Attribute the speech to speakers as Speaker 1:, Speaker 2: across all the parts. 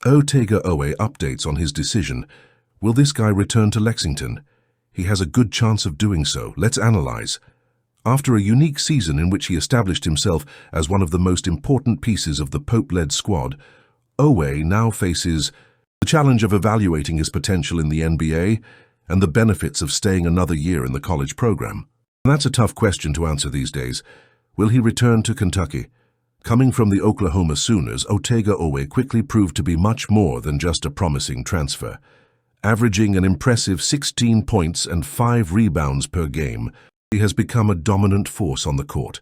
Speaker 1: Otega Oweh updates on his decision. Will this guy return to Lexington? He has a good chance of doing so. Let's analyze. After a unique season in which he established himself as one of the most important pieces of the Pope-led squad, Oweh now faces the challenge of evaluating his potential in the NBA and the benefits of staying another year in the college program. And that's a tough question to answer these days. Will he return to Kentucky? Coming from the Oklahoma Sooners, Otega Oweh quickly proved to be much more than just a promising transfer. Averaging an impressive 16 points and 5 rebounds per game, he has become a dominant force on the court,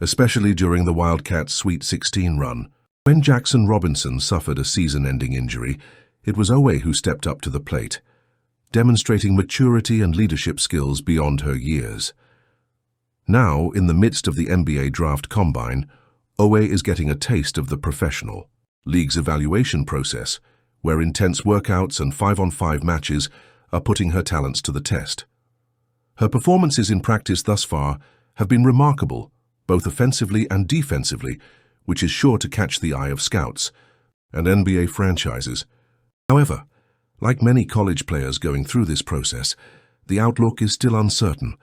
Speaker 1: especially during the Wildcats' Sweet 16 run. When Jackson Robinson suffered a season-ending injury, it was Oweh who stepped up to the plate, demonstrating maturity and leadership skills beyond her years. Now, in the midst of the NBA draft combine, Oweh is getting a taste of the professional league's evaluation process, where intense workouts and 5-on-5 matches are putting her talents to the test. Her performances in practice thus far have been remarkable, both offensively and defensively, which is sure to catch the eye of scouts and NBA franchises. However, like many college players going through this process, the outlook is still uncertain.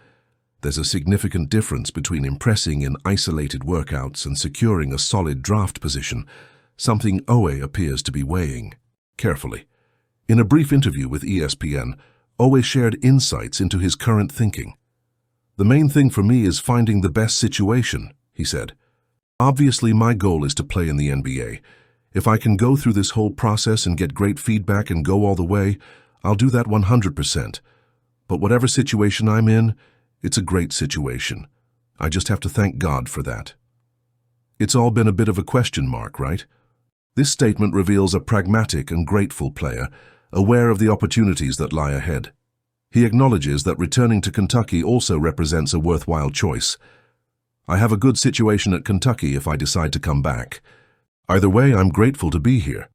Speaker 1: There's a significant difference between impressing in isolated workouts and securing a solid draft position, something Oweh appears to be weighing carefully. In a brief interview with ESPN, Oweh shared insights into his current thinking. "The main thing for me is finding the best situation," he said. "Obviously, my goal is to play in the NBA. If I can go through this whole process and get great feedback and go all the way, I'll do that 100%. But whatever situation I'm in, it's a great situation. I just have to thank God for that." It's all been a bit of a question mark, right? This statement reveals a pragmatic and grateful player, aware of the opportunities that lie ahead. He acknowledges that returning to Kentucky also represents a worthwhile choice. "I have a good situation at Kentucky if I decide to come back. Either way, I'm grateful to be here."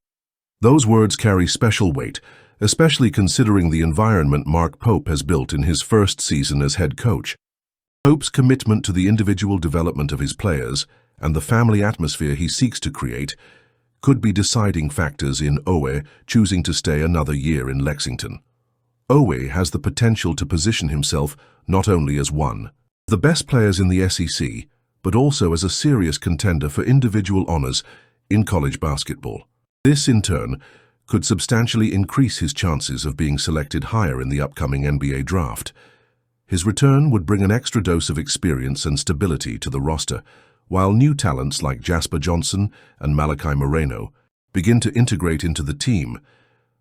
Speaker 1: Those words carry special weight, especially considering the environment Mark Pope has built in his first season as head coach. Pope's commitment to the individual development of his players and the family atmosphere he seeks to create could be deciding factors in Oweh choosing to stay another year in Lexington. Oweh has the potential to position himself not only as one of the best players in the SEC, but also as a serious contender for individual honors in college basketball. This, in turn, could substantially increase his chances of being selected higher in the upcoming NBA draft. His return would bring an extra dose of experience and stability to the roster, while new talents like Jasper Johnson and Malachi Moreno begin to integrate into the team.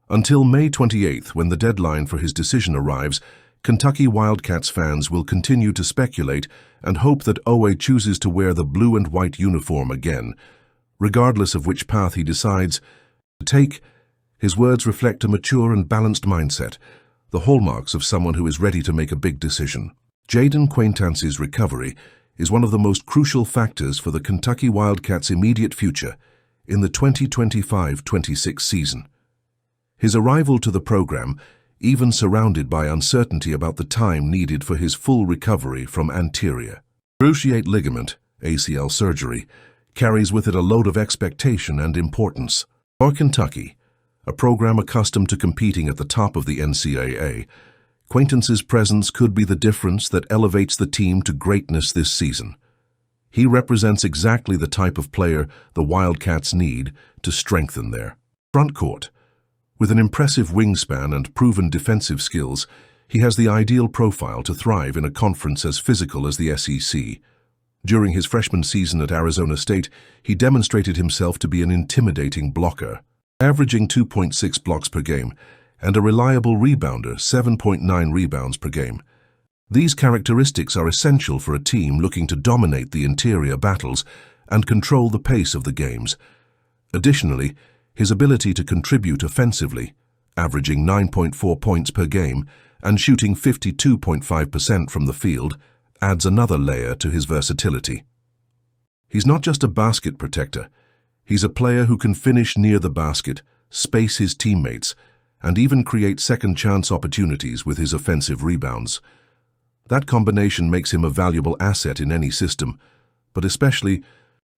Speaker 1: Until May 28th, when the deadline for his decision arrives, Kentucky Wildcats fans will continue to speculate and hope that Oweh chooses to wear the blue and white uniform again. Regardless of which path he decides to take, his words reflect a mature and balanced mindset, the hallmarks of someone who is ready to make a big decision. Jaden Quaintance's recovery is one of the most crucial factors for the Kentucky Wildcats' immediate future in the 2025-26 season. His arrival to the program, even surrounded by uncertainty about the time needed for his full recovery from anterior cruciate ligament (ACL) surgery, carries with it a load of expectation and importance. For Kentucky, a program accustomed to competing at the top of the NCAA, Quaintance's presence could be the difference that elevates the team to greatness this season. He represents exactly the type of player the Wildcats need to strengthen their front court. With an impressive wingspan and proven defensive skills, he has the ideal profile to thrive in a conference as physical as the SEC. During his freshman season at Arizona State, he demonstrated himself to be an intimidating blocker, averaging 2.6 blocks per game, and a reliable rebounder, 7.9 rebounds per game. These characteristics are essential for a team looking to dominate the interior battles and control the pace of the games. Additionally, his ability to contribute offensively, averaging 9.4 points per game and shooting 52.5% from the field, adds another layer to his versatility. He's not just a basket protector. He's a player who can finish near the basket, space his teammates, and even create second-chance opportunities with his offensive rebounds. That combination makes him a valuable asset in any system, but especially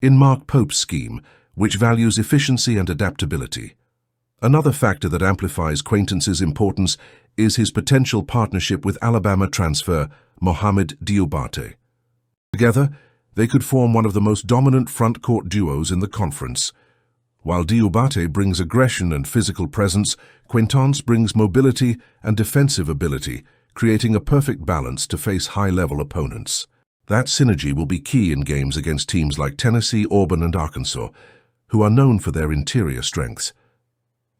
Speaker 1: in Mark Pope's scheme, which values efficiency and adaptability. Another factor that amplifies Quaintance's importance is his potential partnership with Alabama transfer Mohamed Diabate. Together, they could form one of the most dominant front-court duos in the conference. While Diabate brings aggression and physical presence, Quaintance brings mobility and defensive ability, creating a perfect balance to face high-level opponents. That synergy will be key in games against teams like Tennessee, Auburn, and Arkansas, who are known for their interior strengths.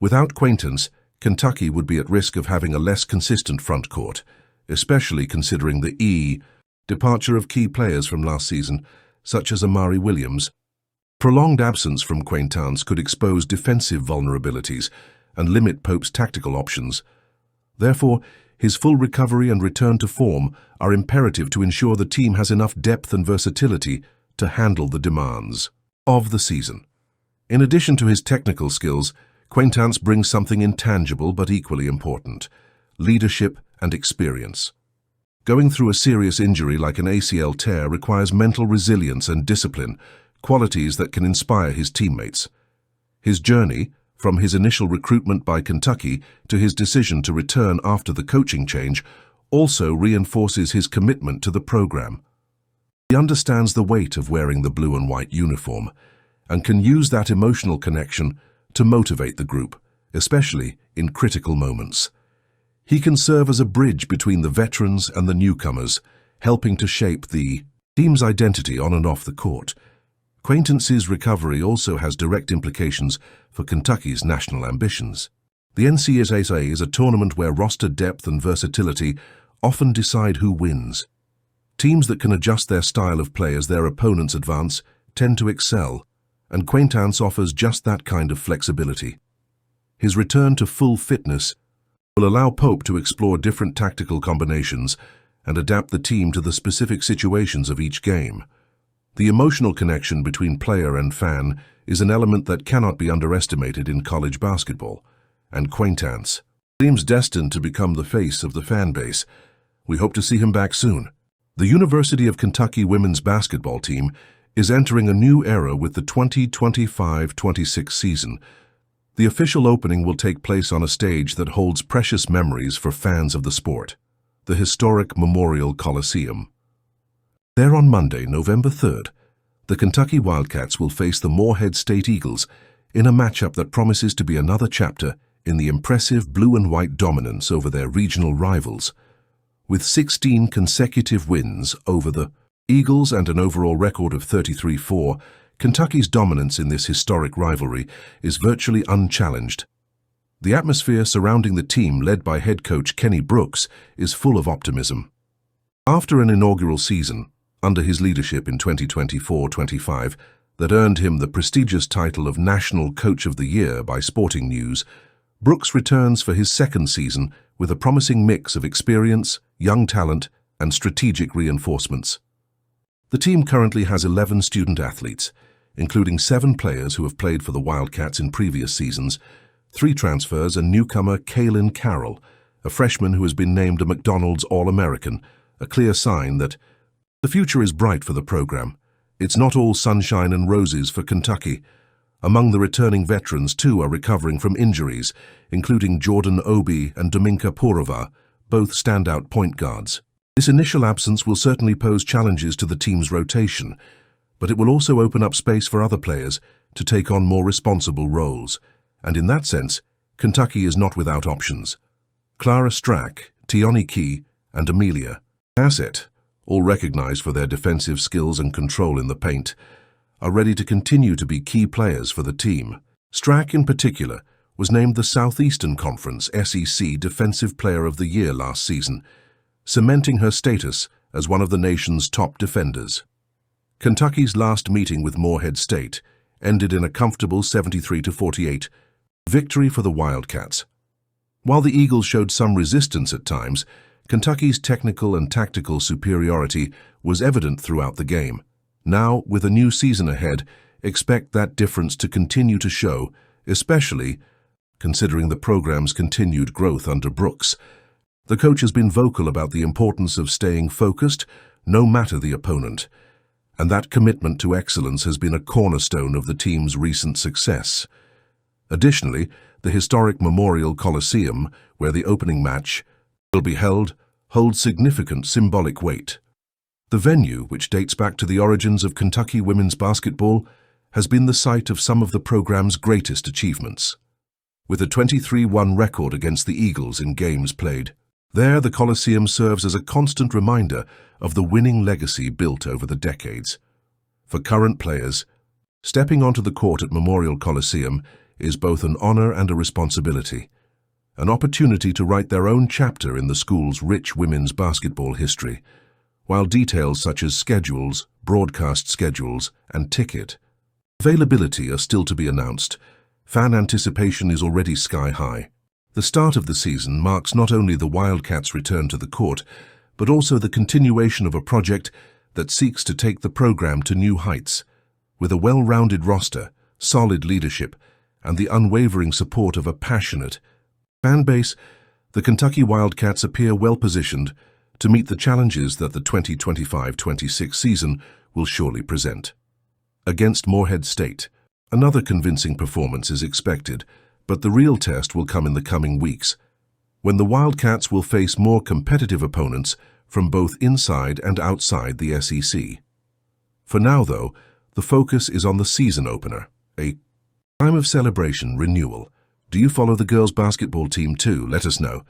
Speaker 1: Without Quaintance, Kentucky would be at risk of having a less consistent front court, especially considering the departure of key players from last season, such as Amari Williams. Prolonged absence from Quaintance could expose defensive vulnerabilities and limit Pope's tactical options. Therefore, his full recovery and return to form are imperative to ensure the team has enough depth and versatility to handle the demands of the season. In addition to his technical skills, Quaintance brings something intangible but equally important: leadership and experience. Going through a serious injury like an ACL tear requires mental resilience and discipline, qualities that can inspire his teammates. His journey, from his initial recruitment by Kentucky to his decision to return after the coaching change, also reinforces his commitment to the program. He understands the weight of wearing the blue and white uniform and can use that emotional connection to motivate the group, especially in critical moments. He can serve as a bridge between the veterans and the newcomers, helping to shape the team's identity on and off the court. Quaintance's recovery also has direct implications for Kentucky's national ambitions. The NCAA is a tournament where roster depth and versatility often decide who wins. Teams that can adjust their style of play as their opponents advance tend to excel, and Quaintance offers just that kind of flexibility. His return to full fitness will allow Pope to explore different tactical combinations and adapt the team to the specific situations of each game. The emotional connection between player and fan is an element that cannot be underestimated in college basketball, and Quaintance seems destined to become the face of the fan base. We hope to see him back soon. The University of Kentucky women's basketball team is entering a new era with the 2025-26 season. The official opening will take place on a stage that holds precious memories for fans of the sport, the historic Memorial Coliseum. There on Monday, November 3rd, the Kentucky Wildcats will face the Morehead State Eagles in a matchup that promises to be another chapter in the impressive blue and white dominance over their regional rivals. With 16 consecutive wins over the Eagles and an overall record of 33-4, Kentucky's dominance in this historic rivalry is virtually unchallenged. The atmosphere surrounding the team led by head coach Kenny Brooks is full of optimism. After an inaugural season, under his leadership in 2024-25, that earned him the prestigious title of National Coach of the Year by Sporting News, Brooks returns for his second season with a promising mix of experience, young talent, and strategic reinforcements. The team currently has 11 student athletes, including 7 players who have played for the Wildcats in previous seasons, 3 transfers, and newcomer Kaylin Carroll, a freshman who has been named a McDonald's All-American, a clear sign that the future is bright for the program. It's not all sunshine and roses for Kentucky. Among the returning veterans, 2 are recovering from injuries, including Jordan Obi and Dominka Pourova, both standout point guards. This initial absence will certainly pose challenges to the team's rotation, but it will also open up space for other players to take on more responsible roles. And in that sense, Kentucky is not without options. Clara Strack, Tioni Key, and Amelia Bassett, all recognized for their defensive skills and control in the paint, are ready to continue to be key players for the team. Strack, in particular, was named the Southeastern Conference SEC Defensive Player of the Year last season, cementing her status as one of the nation's top defenders. Kentucky's last meeting with Morehead State ended in a comfortable 73-48 victory for the Wildcats. While the Eagles showed some resistance at times, Kentucky's technical and tactical superiority was evident throughout the game. Now, with a new season ahead, expect that difference to continue to show, especially considering the program's continued growth under Brooks. The coach has been vocal about the importance of staying focused, no matter the opponent, and that commitment to excellence has been a cornerstone of the team's recent success. Additionally, the historic Memorial Coliseum, where the opening match will be held, holds significant symbolic weight. The venue, which dates back to the origins of Kentucky women's basketball, has been the site of some of the program's greatest achievements. With a 23-1 record against the Eagles in games played, there the Coliseum serves as a constant reminder of the winning legacy built over the decades. For current players, stepping onto the court at Memorial Coliseum is both an honor and a responsibility, an opportunity to write their own chapter in the school's rich women's basketball history, while details such as schedules, broadcast schedules, and ticket availability are still to be announced. Fan anticipation is already sky-high. The start of the season marks not only the Wildcats' return to the court, but also the continuation of a project that seeks to take the program to new heights. With a well-rounded roster, solid leadership, and the unwavering support of a passionate fan base, the Kentucky Wildcats appear well-positioned to meet the challenges that the 2025-26 season will surely present. Against Morehead State, another convincing performance is expected, but the real test will come in the coming weeks, when the Wildcats will face more competitive opponents from both inside and outside the SEC. For now, though, the focus is on the season opener, a time of celebration renewal. Do you follow the girls' basketball team too? Let us know.